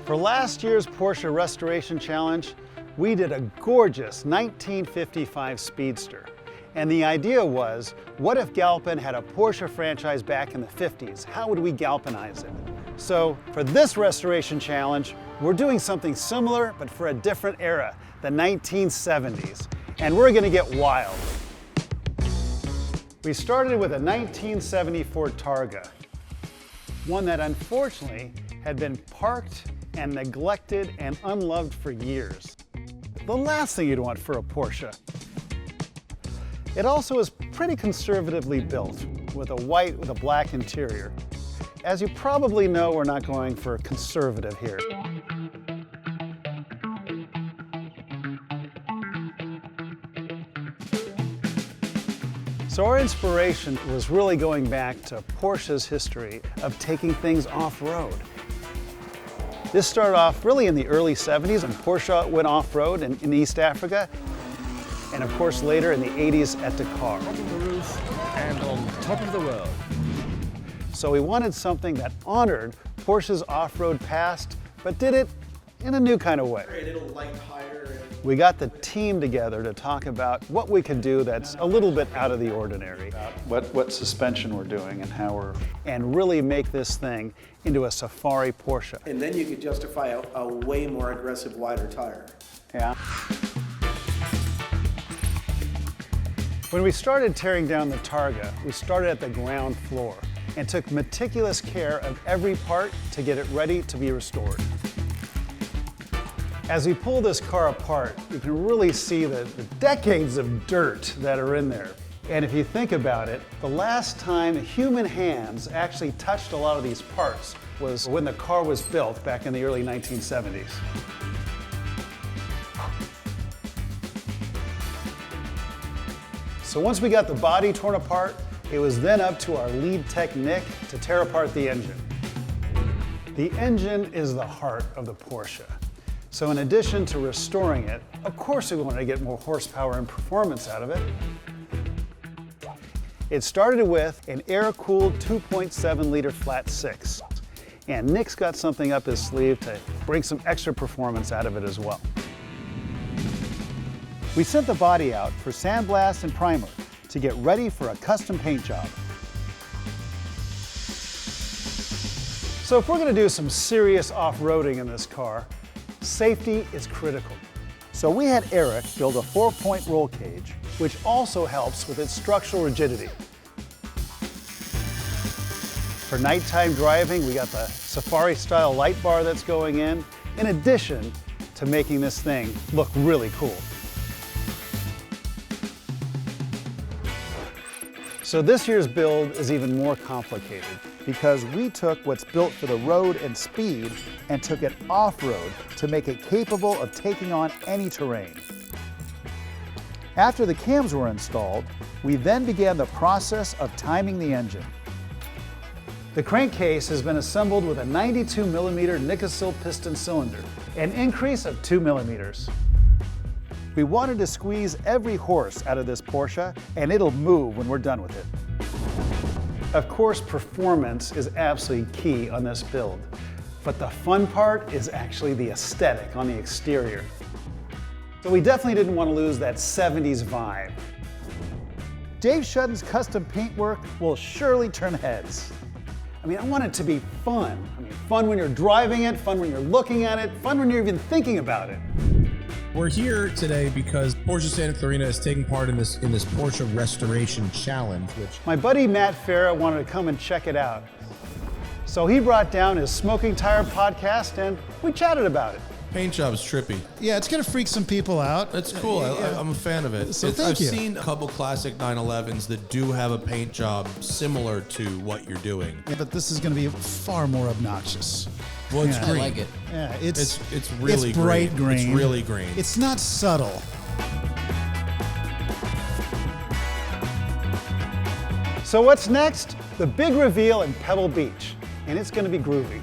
For last year's Porsche Restoration Challenge, we did a gorgeous 1955 Speedster. And the idea was, what if Galpin had a Porsche franchise back in the 50s? How would we galvanize it? So for this Restoration Challenge, we're doing something similar, but for a different era, the 1970s. And we're gonna get wild. We started with a 1974 Targa, one that unfortunately had been parked and neglected and unloved for years. The last thing you'd want for a Porsche. It also is pretty conservatively built, with a white with a black interior. As you probably know, we're not going for conservative here. So our inspiration was really going back to Porsche's history of taking things off-road. This started off really in the early 70s when Porsche went off-road in East Africa, and of course later in the 80s at Dakar. On the roof and on top of the world. So we wanted something that honored Porsche's off-road past, but did it in a new kind of way. A little light higher. We got the team together to talk about what we could do that's a little bit out of the ordinary. What suspension we're doing and and really make this thing into a Safari Porsche. And then you could justify a way more aggressive, wider tire. Yeah. When we started tearing down the Targa, we started at the ground floor and took meticulous care of every part to get it ready to be restored. As we pull this car apart, you can really see the decades of dirt that are in there. And if you think about it, the last time human hands actually touched a lot of these parts was when the car was built back in the early 1970s. So once we got the body torn apart, it was then up to our lead tech, Nick, to tear apart the engine. The engine is the heart of the Porsche. So in addition to restoring it, of course we wanted to get more horsepower and performance out of it. It started with an air-cooled 2.7 liter flat six. And Nick's got something up his sleeve to bring some extra performance out of it as well. We sent the body out for sandblast and primer to get ready for a custom paint job. So if we're going to do some serious off-roading in this car, safety is critical. So we had Eric build a 4-point roll cage, which also helps with its structural rigidity. For nighttime driving, we got the Safari-style light bar that's going in addition to making this thing look really cool. So this year's build is even more complicated because we took what's built for the road and speed and took it off-road to make it capable of taking on any terrain. After the cams were installed, we then began the process of timing the engine. The crankcase has been assembled with a 92mm Nikasil piston cylinder, an increase of 2 millimeters. We wanted to squeeze every horse out of this Porsche, and it'll move when we're done with it. Of course, performance is absolutely key on this build, but the fun part is actually the aesthetic on the exterior. So we definitely didn't want to lose that 70s vibe. Dave Shudden's custom paintwork will surely turn heads. I mean, I want it to be fun. I mean, fun when you're driving it, fun when you're looking at it, fun when you're even thinking about it. We're here today because Porsche Santa Clarita is taking part in this Porsche Restoration Challenge, which my buddy Matt Farah wanted to come and check it out. So he brought down his Smoking Tire podcast and we chatted about it. Paint job is trippy. Yeah, it's going to freak some people out. That's cool. I'm a fan of it. So thank you. I've seen a couple classic 911s that do have a paint job similar to what you're doing. Yeah, but this is going to be far more obnoxious. Well, it's green. I like it. Yeah, It's really it's bright green. It's really green. It's not subtle. So what's next? The big reveal in Pebble Beach, and it's going to be groovy.